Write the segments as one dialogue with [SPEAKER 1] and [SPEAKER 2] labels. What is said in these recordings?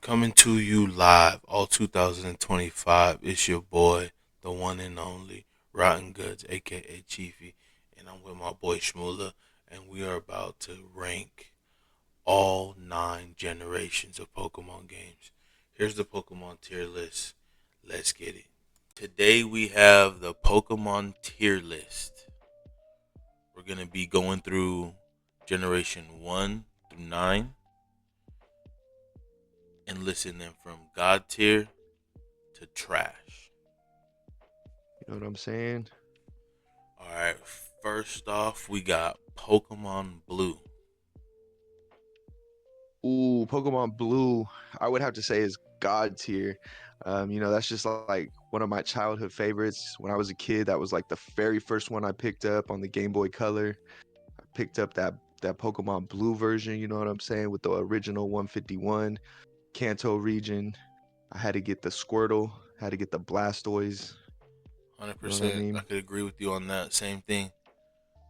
[SPEAKER 1] Coming to you live, all 2025. It's your boy, the one and only Rotten Goods, aka Chiefy, and I'm with my boy Shmula, and we are about to rank all 9 generations of Pokemon games. Here's the Pokemon tier list. Let's get it. Today we have the Pokemon tier list. We're gonna be going through generation 1 through 9 and listing them from God tier to trash.
[SPEAKER 2] You know what I'm saying?
[SPEAKER 1] All right, first off, we got Pokemon Blue.
[SPEAKER 2] Ooh, Pokemon Blue, I would have to say is God tier. That's just like one of my childhood favorites. When I was a kid, that was like the very first one I picked up on the Game Boy Color. I picked up that Pokemon Blue version, you know what I'm saying, with the original 151 Kanto region. I had to get the Squirtle, had to get the Blastoise. You know what I
[SPEAKER 1] 100%. I
[SPEAKER 2] mean?
[SPEAKER 1] could agree with you on that. Same thing.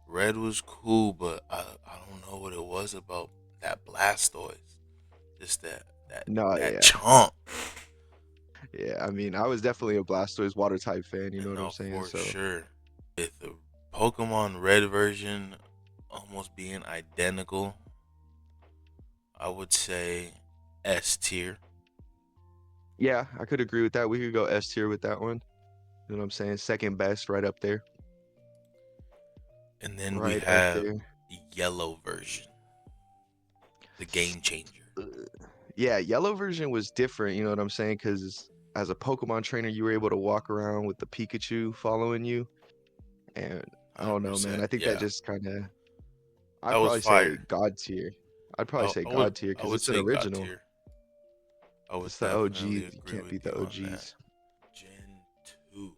[SPEAKER 1] Red was cool, but I don't know what it was about that Blastoise. Just
[SPEAKER 2] No,
[SPEAKER 1] that
[SPEAKER 2] yeah.
[SPEAKER 1] chomp.
[SPEAKER 2] Yeah, I mean, I was definitely a Blastoise water type fan, you know
[SPEAKER 1] And
[SPEAKER 2] what I'm
[SPEAKER 1] no,
[SPEAKER 2] saying?
[SPEAKER 1] for
[SPEAKER 2] So,
[SPEAKER 1] sure. With the Pokemon Red version almost being identical, I would say S tier.
[SPEAKER 2] yeah, I could agree with that. We could go S tier with that one. You know what I'm saying? Second best, right up there.
[SPEAKER 1] And then we
[SPEAKER 2] Right up
[SPEAKER 1] have
[SPEAKER 2] there.
[SPEAKER 1] the yellow version, the game changer.
[SPEAKER 2] Uh, Yeah, yellow version was different, you know what I'm saying? Because as a Pokemon trainer, you were able to walk around with the Pikachu following you. And I don't know, man.
[SPEAKER 1] 100%.
[SPEAKER 2] I think that
[SPEAKER 1] Yeah.
[SPEAKER 2] just kind of,
[SPEAKER 1] That
[SPEAKER 2] I'd
[SPEAKER 1] was
[SPEAKER 2] probably say
[SPEAKER 1] fire.
[SPEAKER 2] God tier. I'd probably
[SPEAKER 1] I,
[SPEAKER 2] say
[SPEAKER 1] I would
[SPEAKER 2] God tier
[SPEAKER 1] I
[SPEAKER 2] because
[SPEAKER 1] would
[SPEAKER 2] it's an
[SPEAKER 1] say God
[SPEAKER 2] original.
[SPEAKER 1] tier. I would
[SPEAKER 2] It's the OGs.
[SPEAKER 1] definitely
[SPEAKER 2] You
[SPEAKER 1] agree
[SPEAKER 2] can't
[SPEAKER 1] with
[SPEAKER 2] beat the
[SPEAKER 1] you on that.
[SPEAKER 2] OGs.
[SPEAKER 1] Gen 2.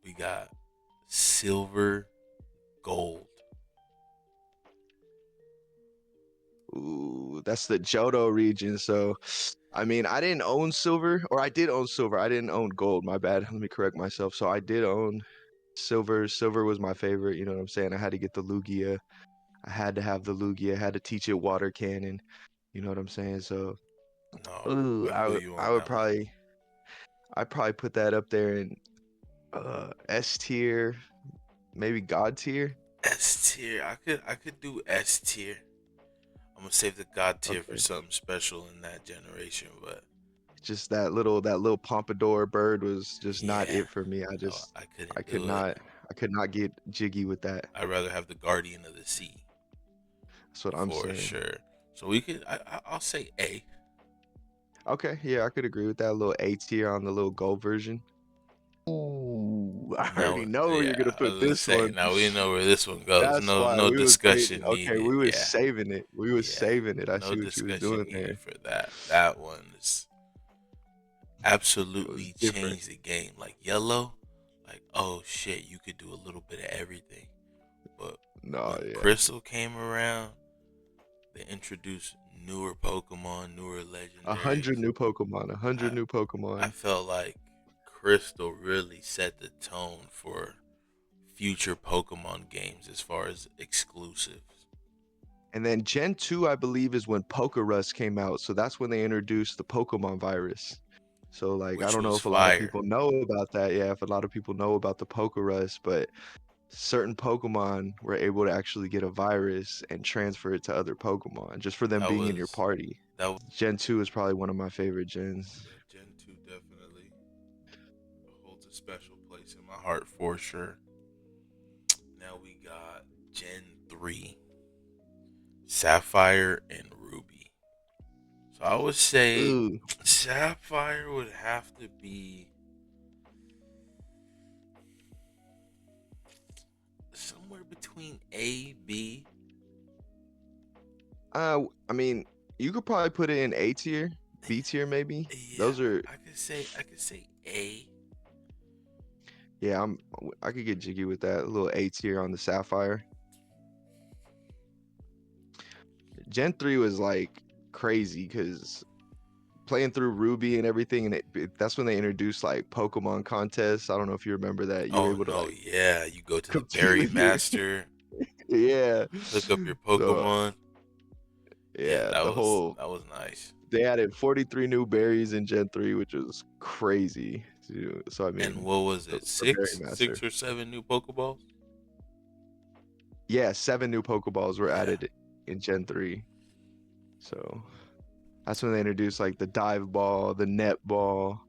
[SPEAKER 1] We got silver, gold.
[SPEAKER 2] Ooh, that's the Johto region. So, I mean, I didn't own silver, or I did own silver. I didn't own gold. My bad. Let me correct myself. So I did own silver. Silver was my favorite. You know what I'm saying? I had to get the Lugia. I had to have the Lugia. I had to teach it water cannon. You know what I'm saying? So,
[SPEAKER 1] No,
[SPEAKER 2] ooh,
[SPEAKER 1] I feel you
[SPEAKER 2] I
[SPEAKER 1] on
[SPEAKER 2] would
[SPEAKER 1] that one.
[SPEAKER 2] probably I'd probably put that up there in S tier, maybe God tier.
[SPEAKER 1] S tier. I could do S tier. I'm gonna save the God tier for
[SPEAKER 2] Okay.
[SPEAKER 1] something special in that generation, but
[SPEAKER 2] Just that little pompadour bird was just not
[SPEAKER 1] yeah,
[SPEAKER 2] it for me.
[SPEAKER 1] no, I
[SPEAKER 2] I
[SPEAKER 1] couldn't
[SPEAKER 2] could
[SPEAKER 1] do it.
[SPEAKER 2] not I could not get jiggy with that.
[SPEAKER 1] I'd rather have the Guardian of the Sea
[SPEAKER 2] That's what I'm
[SPEAKER 1] for
[SPEAKER 2] saying.
[SPEAKER 1] sure. So we could. I'll say A.
[SPEAKER 2] Okay, yeah, I could agree with that little A tier on the little gold version. Ooh, I already
[SPEAKER 1] Now,
[SPEAKER 2] know where you're
[SPEAKER 1] yeah,
[SPEAKER 2] gonna
[SPEAKER 1] I
[SPEAKER 2] put
[SPEAKER 1] was gonna
[SPEAKER 2] this
[SPEAKER 1] say.
[SPEAKER 2] one.
[SPEAKER 1] Now we know where this one goes.
[SPEAKER 2] That's
[SPEAKER 1] No,
[SPEAKER 2] why
[SPEAKER 1] no
[SPEAKER 2] we was saving.
[SPEAKER 1] discussion
[SPEAKER 2] Okay,
[SPEAKER 1] needed.
[SPEAKER 2] we was
[SPEAKER 1] Yeah,
[SPEAKER 2] saving it. We was
[SPEAKER 1] yeah,
[SPEAKER 2] saving it. I
[SPEAKER 1] no
[SPEAKER 2] see what you was
[SPEAKER 1] discussion
[SPEAKER 2] doing
[SPEAKER 1] needed
[SPEAKER 2] there.
[SPEAKER 1] for that. That one is
[SPEAKER 2] It was
[SPEAKER 1] absolutely
[SPEAKER 2] different.
[SPEAKER 1] changed the game. Like yellow, like oh shit, you could do a little bit of everything. But
[SPEAKER 2] No,
[SPEAKER 1] when
[SPEAKER 2] yeah.
[SPEAKER 1] Crystal came around, they introduced newer Pokemon, newer
[SPEAKER 2] 100
[SPEAKER 1] legendaries.
[SPEAKER 2] new Pokemon. A hundred
[SPEAKER 1] I
[SPEAKER 2] new
[SPEAKER 1] I
[SPEAKER 2] Pokemon.
[SPEAKER 1] felt like Crystal really set the tone for future Pokemon games as far as exclusives,
[SPEAKER 2] And then Gen 2, I believe, is when Pokerus came out. So that's when they introduced the Pokemon virus. So like I
[SPEAKER 1] which
[SPEAKER 2] don't know
[SPEAKER 1] was
[SPEAKER 2] if a lot of
[SPEAKER 1] fire.
[SPEAKER 2] people know about that. Yeah, if a lot of people know about the Pokerus, but certain Pokemon were able to actually get a virus and transfer it to other Pokemon just for them
[SPEAKER 1] That
[SPEAKER 2] being in your
[SPEAKER 1] was
[SPEAKER 2] party.
[SPEAKER 1] that was
[SPEAKER 2] Gen 2 is probably one of my favorite gens.
[SPEAKER 1] yeah. Gen 2 definitely holds a special place in my heart for sure. Now we got Gen 3, Sapphire and Ruby. So I would say
[SPEAKER 2] Ooh,
[SPEAKER 1] Sapphire would have to be somewhere between A, B.
[SPEAKER 2] I mean, you could probably put it in A tier, B tier maybe.
[SPEAKER 1] Yeah,
[SPEAKER 2] Those are
[SPEAKER 1] I could say A.
[SPEAKER 2] yeah, I could get jiggy with that. A little A tier on the Sapphire. Gen 3 was like crazy because playing through Ruby and everything, and that's when they introduced like Pokemon contests. I don't know if you remember that. You were
[SPEAKER 1] Oh
[SPEAKER 2] able to
[SPEAKER 1] no,
[SPEAKER 2] like
[SPEAKER 1] yeah, you go to the
[SPEAKER 2] compete
[SPEAKER 1] Berry
[SPEAKER 2] with your
[SPEAKER 1] Master,
[SPEAKER 2] yeah.
[SPEAKER 1] hook up your
[SPEAKER 2] So
[SPEAKER 1] Pokemon. Yeah,
[SPEAKER 2] yeah,
[SPEAKER 1] that was nice.
[SPEAKER 2] the They added 43 new berries in Gen 3, which was crazy. So I
[SPEAKER 1] And
[SPEAKER 2] mean,
[SPEAKER 1] what was
[SPEAKER 2] the,
[SPEAKER 1] it?
[SPEAKER 2] the berry
[SPEAKER 1] Six
[SPEAKER 2] master.
[SPEAKER 1] or seven new Pokeballs?
[SPEAKER 2] Yeah, 7 new Pokeballs were
[SPEAKER 1] Yeah.
[SPEAKER 2] added in Gen 3. So that's when they introduced like the dive ball, the net ball.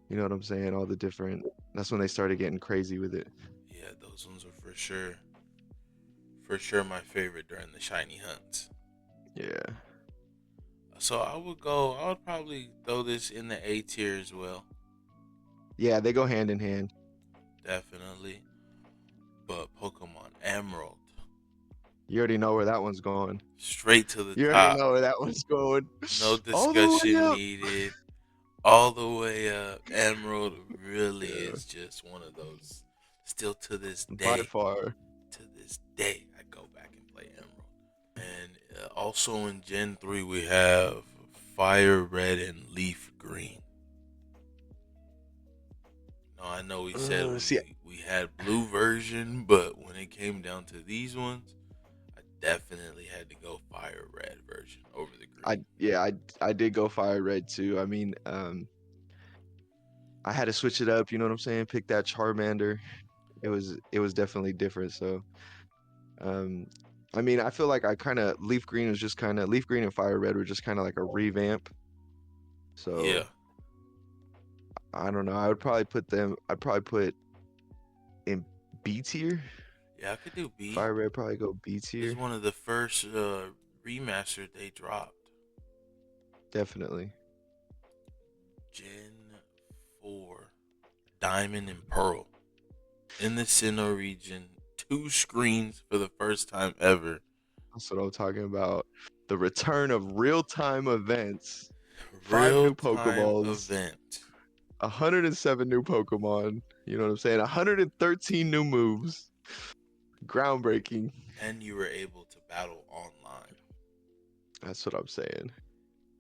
[SPEAKER 2] You know what I'm saying? All the different. That's when they started getting crazy with it.
[SPEAKER 1] Yeah, those ones are for sure my favorite during the shiny hunts.
[SPEAKER 2] Yeah.
[SPEAKER 1] So I would probably throw this in the A tier as well.
[SPEAKER 2] Yeah, they go hand in hand.
[SPEAKER 1] Definitely. But Pokemon Emerald,
[SPEAKER 2] You already know where that one's going.
[SPEAKER 1] straight to the
[SPEAKER 2] You already
[SPEAKER 1] top.
[SPEAKER 2] know where that one's going.
[SPEAKER 1] No
[SPEAKER 2] All the way
[SPEAKER 1] discussion
[SPEAKER 2] up.
[SPEAKER 1] needed. All the way up. Emerald really
[SPEAKER 2] Yeah,
[SPEAKER 1] is just one of those. Still
[SPEAKER 2] by far.
[SPEAKER 1] to this day, I go back and play Emerald. And also in Gen 3, we have Fire Red and Leaf Green. Now, I know we said
[SPEAKER 2] See,
[SPEAKER 1] we had blue version, but when it came down to these ones, I definitely had to go Fire Red version over the green.
[SPEAKER 2] I did go fire red too. I mean, I had to switch it up. You know what I'm saying? Pick that Charmander. It was definitely different. So, um, I mean, I feel like I kind of leaf green and fire red were just kind of like a revamp.
[SPEAKER 1] Yeah,
[SPEAKER 2] So I don't know. I would probably put them. I'd probably put in B tier.
[SPEAKER 1] yeah, I could do B.
[SPEAKER 2] Fire red probably go B
[SPEAKER 1] This is
[SPEAKER 2] tier.
[SPEAKER 1] one of the first remastered they dropped.
[SPEAKER 2] Definitely.
[SPEAKER 1] Gen 4, Diamond and Pearl. In the Sinnoh region, two screens for the first time ever.
[SPEAKER 2] That's what I'm talking about. The return of real-time events. 5
[SPEAKER 1] Real
[SPEAKER 2] new
[SPEAKER 1] time
[SPEAKER 2] Pokeballs,
[SPEAKER 1] event.
[SPEAKER 2] 107 new Pokemon. You know what I'm saying? 113 new moves. Groundbreaking.
[SPEAKER 1] And you were able to battle online.
[SPEAKER 2] That's what I'm saying.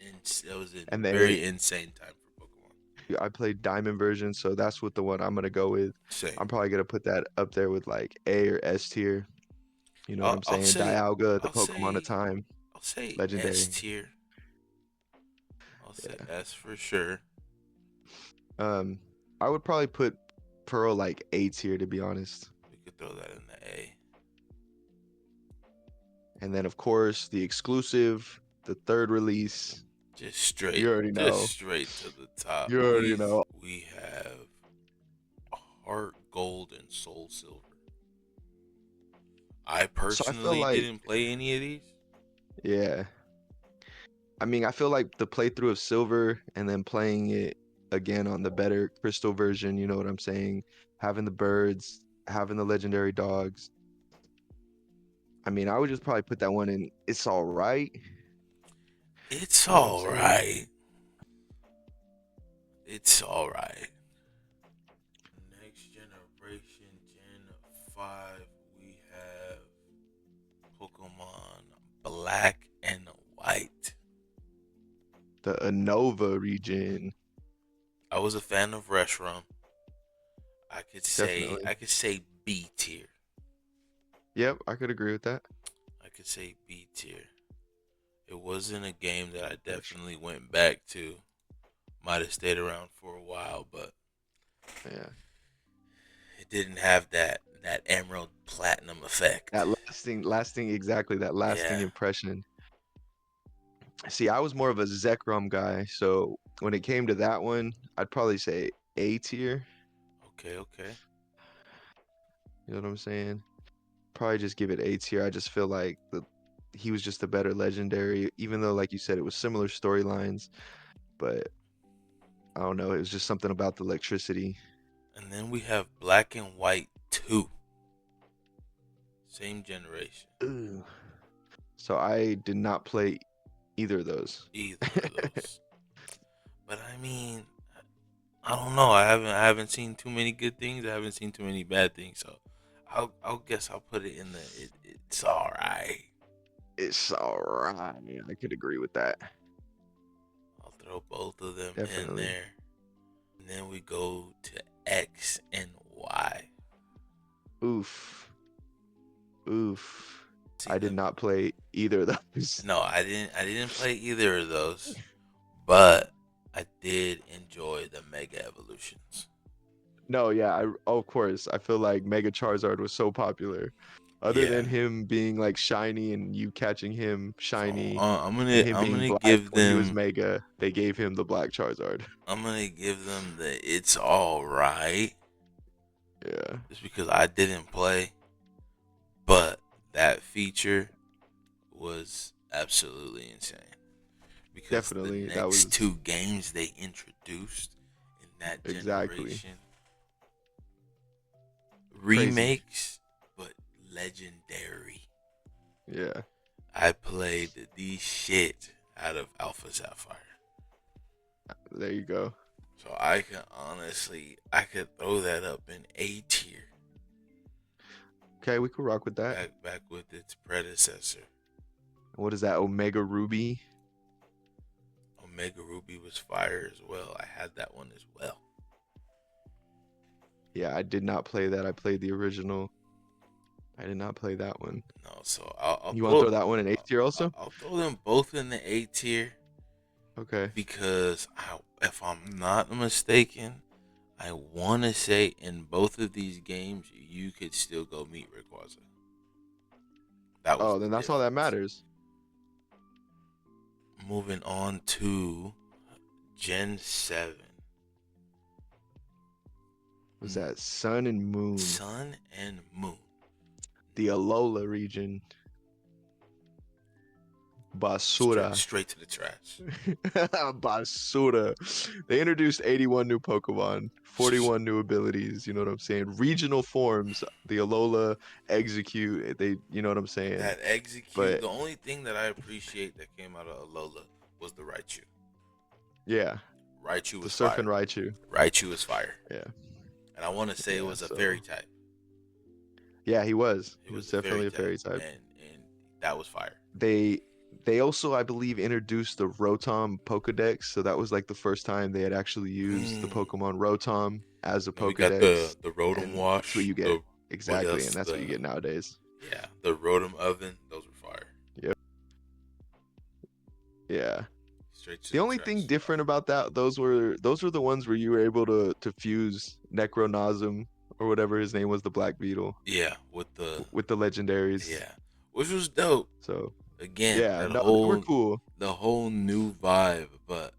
[SPEAKER 1] And it was a
[SPEAKER 2] And they,
[SPEAKER 1] very insane time for Pokemon.
[SPEAKER 2] I played Diamond version, so that's what the one I'm gonna go with.
[SPEAKER 1] Same.
[SPEAKER 2] I'm probably gonna put that up there with like A or S tier. You know what
[SPEAKER 1] I'll,
[SPEAKER 2] I'm
[SPEAKER 1] I'll
[SPEAKER 2] saying?
[SPEAKER 1] say
[SPEAKER 2] Dialga, the
[SPEAKER 1] I'll
[SPEAKER 2] Pokemon of
[SPEAKER 1] say
[SPEAKER 2] time,
[SPEAKER 1] I'll say S
[SPEAKER 2] legendary.
[SPEAKER 1] tier. I'll say
[SPEAKER 2] Yeah.
[SPEAKER 1] S for sure.
[SPEAKER 2] Um, I would probably put Pearl like A tier to be honest.
[SPEAKER 1] We could throw that in the A.
[SPEAKER 2] And then of course the exclusive, the third release. You already
[SPEAKER 1] Just
[SPEAKER 2] know.
[SPEAKER 1] straight to the top.
[SPEAKER 2] You already know.
[SPEAKER 1] We have Heart Gold and Soul Silver. I
[SPEAKER 2] So I feel
[SPEAKER 1] personally
[SPEAKER 2] like,
[SPEAKER 1] didn't play any of these.
[SPEAKER 2] yeah. I mean, I feel like the playthrough of Silver and then playing it again on the better Crystal version, you know what I'm saying? Having the birds, having the legendary dogs. I mean, I would just probably put that one in. It's all right.
[SPEAKER 1] It's
[SPEAKER 2] You know what I'm
[SPEAKER 1] all
[SPEAKER 2] saying?
[SPEAKER 1] right. It's all right. Next generation, Gen 5, we have Pokemon Black and White.
[SPEAKER 2] The Unova region,
[SPEAKER 1] I was a fan of Reshiram.
[SPEAKER 2] definitely.
[SPEAKER 1] I could say B tier.
[SPEAKER 2] Yep, I could agree with that.
[SPEAKER 1] I could say B tier. It wasn't a game that I
[SPEAKER 2] Fresh.
[SPEAKER 1] definitely went back to. Might have stayed around for a while, but
[SPEAKER 2] Yeah.
[SPEAKER 1] it didn't have that Emerald Platinum effect.
[SPEAKER 2] That lasting, exactly, that lasting
[SPEAKER 1] Yeah.
[SPEAKER 2] impression. See, I was more of a Zekrom guy, so when it came to that one, I'd probably say A tier.
[SPEAKER 1] Okay. Okay.
[SPEAKER 2] You know what I'm saying? Probably just give it A tier. I just feel like he was just a better legendary, even though, like you said, it was similar storylines, but I don't know, it was just something about the electricity.
[SPEAKER 1] And then we have Black and White 2. Same generation.
[SPEAKER 2] Ugh. So I did not play either of those.
[SPEAKER 1] Either of those. But I mean, I don't know. I haven't seen too many good things. I haven't seen too many bad things. So I'll guess I'll put it in the it's all right.
[SPEAKER 2] It's all right. I could agree with that.
[SPEAKER 1] I'll throw both of them in
[SPEAKER 2] Definitely.
[SPEAKER 1] there. And then we go to X and Y.
[SPEAKER 2] Oof. Oof. I
[SPEAKER 1] seen
[SPEAKER 2] did
[SPEAKER 1] them.
[SPEAKER 2] not play either of those.
[SPEAKER 1] No, I didn't. I didn't play either of those, but I did enjoy the Mega Evolutions.
[SPEAKER 2] No, yeah, of course. I feel like Mega Charizard was so popular. Other
[SPEAKER 1] Yeah.
[SPEAKER 2] than him being like shiny and you catching him
[SPEAKER 1] So
[SPEAKER 2] shiny and him
[SPEAKER 1] I'm
[SPEAKER 2] being
[SPEAKER 1] gonna
[SPEAKER 2] black
[SPEAKER 1] give
[SPEAKER 2] when he was
[SPEAKER 1] them
[SPEAKER 2] Mega, they gave him the Black Charizard.
[SPEAKER 1] the it's all right,
[SPEAKER 2] Yeah,
[SPEAKER 1] just because I didn't play, but that feature was absolutely insane. Because the
[SPEAKER 2] definitely. That
[SPEAKER 1] next
[SPEAKER 2] was
[SPEAKER 1] two games they introduced in that
[SPEAKER 2] exactly
[SPEAKER 1] generation,
[SPEAKER 2] crazy.
[SPEAKER 1] remakes, but legendary.
[SPEAKER 2] Yeah,
[SPEAKER 1] I played the shit out of Alpha Sapphire.
[SPEAKER 2] there you go.
[SPEAKER 1] So I could throw that up in A tier,
[SPEAKER 2] Okay, we could rock with that.
[SPEAKER 1] back with its predecessor.
[SPEAKER 2] What is that? Omega Ruby?
[SPEAKER 1] Omega Ruby was fire as well. I had that one as well.
[SPEAKER 2] Yeah, I did not play that. I played the original. I did not play that one.
[SPEAKER 1] No, so
[SPEAKER 2] You want to throw that one in A tier also?
[SPEAKER 1] I'll throw them both in the A tier
[SPEAKER 2] Okay.
[SPEAKER 1] because if I'm not mistaken, I want to say in both of these games you could still go meet Rayquaza. That was
[SPEAKER 2] Oh,
[SPEAKER 1] the
[SPEAKER 2] then that's all that
[SPEAKER 1] difference.
[SPEAKER 2] matters.
[SPEAKER 1] Moving on to Gen 7.
[SPEAKER 2] Was that Sun and Moon?
[SPEAKER 1] Sun and Moon.
[SPEAKER 2] The Alola region. Basura.
[SPEAKER 1] Straight to the trash.
[SPEAKER 2] Basura. They introduced 81 new Pokemon, 41 new abilities, you know what I'm saying? Regional forms, the Alola, Execute, you know what I'm saying?
[SPEAKER 1] That execute.
[SPEAKER 2] But
[SPEAKER 1] The only thing that I appreciate that came out of Alola was the Raichu.
[SPEAKER 2] yeah,
[SPEAKER 1] Raichu
[SPEAKER 2] the
[SPEAKER 1] was
[SPEAKER 2] Surfing
[SPEAKER 1] fire.
[SPEAKER 2] Raichu.
[SPEAKER 1] It was fire.
[SPEAKER 2] Yeah,
[SPEAKER 1] And I want to say it
[SPEAKER 2] yeah,
[SPEAKER 1] was a fairy
[SPEAKER 2] so
[SPEAKER 1] type.
[SPEAKER 2] yeah, he was.
[SPEAKER 1] It
[SPEAKER 2] He
[SPEAKER 1] was
[SPEAKER 2] was
[SPEAKER 1] a fairy
[SPEAKER 2] definitely a
[SPEAKER 1] type,
[SPEAKER 2] fairy type.
[SPEAKER 1] and that was fire.
[SPEAKER 2] They they also, I believe, introduced the Rotom Pokedex, so that was like the first time they had actually used the
[SPEAKER 1] Mm.
[SPEAKER 2] Pokemon Rotom as a
[SPEAKER 1] Then we got
[SPEAKER 2] Pokedex,
[SPEAKER 1] the Rotom
[SPEAKER 2] and that's what
[SPEAKER 1] wash.
[SPEAKER 2] you get.
[SPEAKER 1] The what
[SPEAKER 2] Exactly, and
[SPEAKER 1] else?
[SPEAKER 2] that's what you get nowadays.
[SPEAKER 1] The Rotom oven. Those were fire.
[SPEAKER 2] Yep. Yeah.
[SPEAKER 1] Straight to
[SPEAKER 2] The
[SPEAKER 1] the
[SPEAKER 2] only thing
[SPEAKER 1] trash.
[SPEAKER 2] different about that, those were the ones where you were able to fuse Necronazum or whatever his name was, the Black Beetle,
[SPEAKER 1] Yeah, with the
[SPEAKER 2] with the legendaries.
[SPEAKER 1] yeah, which was dope.
[SPEAKER 2] So
[SPEAKER 1] Again,
[SPEAKER 2] yeah, no, they were cool.
[SPEAKER 1] the whole new vibe, but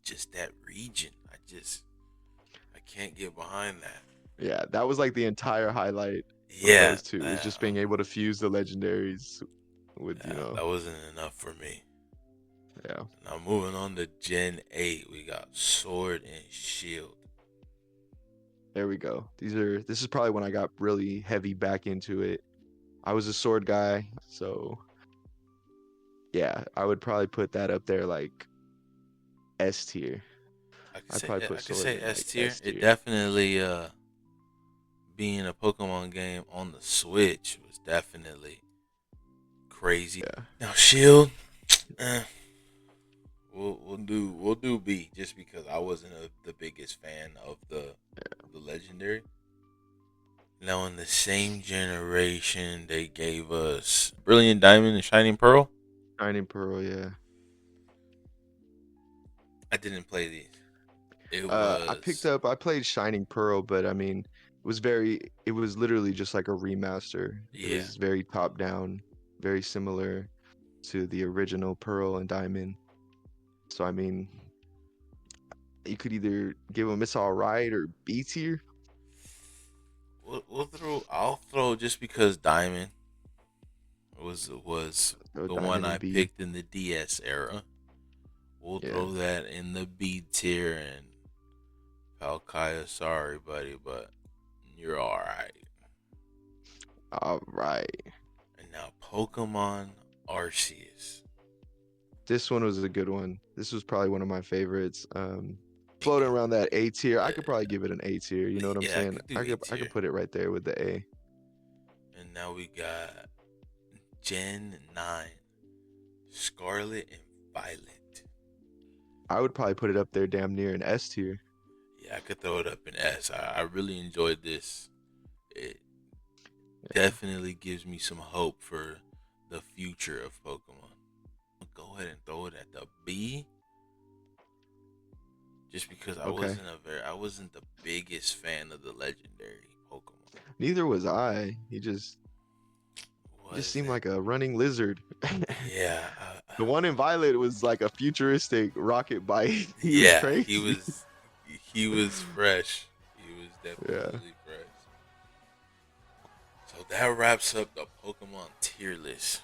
[SPEAKER 1] just that region, I can't get behind that.
[SPEAKER 2] Yeah, that was like the entire highlight of
[SPEAKER 1] Yeah,
[SPEAKER 2] those two, is just being able to fuse the legendaries with,
[SPEAKER 1] that wasn't enough for me.
[SPEAKER 2] yeah.
[SPEAKER 1] Now moving on to Gen 8, we got Sword and Shield.
[SPEAKER 2] There we go. This is probably when I got really heavy back into it. I was a sword guy, so yeah, I would probably put that up there like S tier. I'd probably put
[SPEAKER 1] I could
[SPEAKER 2] sword
[SPEAKER 1] say
[SPEAKER 2] in
[SPEAKER 1] S
[SPEAKER 2] like
[SPEAKER 1] tier.
[SPEAKER 2] S
[SPEAKER 1] It
[SPEAKER 2] tier.
[SPEAKER 1] definitely being a Pokemon game on the Switch was definitely crazy.
[SPEAKER 2] Yeah.
[SPEAKER 1] Now Shield, eh, we'll do B just because I wasn't the biggest fan of the legendary. Now in the same generation, they gave us Brilliant Diamond and Shining Pearl.
[SPEAKER 2] Shining Pearl, yeah.
[SPEAKER 1] I didn't play these. It
[SPEAKER 2] I
[SPEAKER 1] was
[SPEAKER 2] played Shining Pearl, but I mean, it was literally just like a remaster. It
[SPEAKER 1] yeah.
[SPEAKER 2] was very top down, very similar to the original Pearl and Diamond. So I mean, you could either give them it's all right or B tier.
[SPEAKER 1] We'll throw. I'll throw just because Diamond was
[SPEAKER 2] Or
[SPEAKER 1] the one
[SPEAKER 2] Diamond
[SPEAKER 1] I
[SPEAKER 2] and B.
[SPEAKER 1] picked in the DS era. We'll
[SPEAKER 2] Yeah.
[SPEAKER 1] throw that in the B tier and Palkia. Sorry, buddy, but you're all right.
[SPEAKER 2] All right.
[SPEAKER 1] And now Pokemon Arceus.
[SPEAKER 2] This one was a good one. This was probably one of my favorites.
[SPEAKER 1] It
[SPEAKER 2] Floating
[SPEAKER 1] could,
[SPEAKER 2] around that A tier. I could
[SPEAKER 1] uh,
[SPEAKER 2] probably give it an A tier. You know what I'm
[SPEAKER 1] yeah, I
[SPEAKER 2] saying?
[SPEAKER 1] could do A
[SPEAKER 2] I could
[SPEAKER 1] tier.
[SPEAKER 2] put it right there with the A.
[SPEAKER 1] And now we got Gen 9, Scarlet and Violet.
[SPEAKER 2] I would probably put it up there damn near an S tier.
[SPEAKER 1] Yeah, I could throw it up in S. I really enjoyed this. It
[SPEAKER 2] Yeah.
[SPEAKER 1] definitely gives me some hope for the future of Pokemon. Go ahead and throw it at the B, just because
[SPEAKER 2] Okay.
[SPEAKER 1] I wasn't the biggest fan of the legendary Pokemon.
[SPEAKER 2] Neither was I. He just
[SPEAKER 1] Was
[SPEAKER 2] seemed
[SPEAKER 1] it?
[SPEAKER 2] like a running lizard.
[SPEAKER 1] Yeah,
[SPEAKER 2] The one in Violet was like a futuristic rocket bite. It was
[SPEAKER 1] yeah.
[SPEAKER 2] crazy.
[SPEAKER 1] He was fresh. He was
[SPEAKER 2] Yeah.
[SPEAKER 1] definitely fresh. So that wraps up the Pokemon tier list.